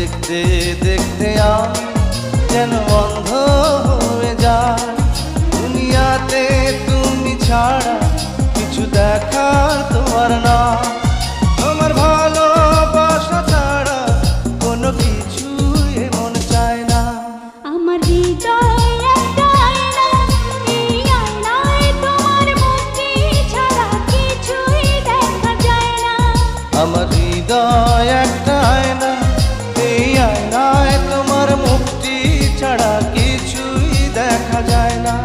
দেখতে দেখতে আমি যেন অন্ধ হয়ে যাই। দুনিয়াতে তুমি ছাড়া কিছু দেখার তোমার না, তোমার ভালোবাসা ছাড়া কোনো কিছু এমন চায় না। আমার হৃদয় একটা আয়না, এই আয়নায় তোমার মুক্তি ছাড়া কিছুই দেখা যায় না। আমার হৃদয় একটা আয়না, এই আয়নায় তোমার মুক্তি ছাড়া কিছুই দেখা যায় না।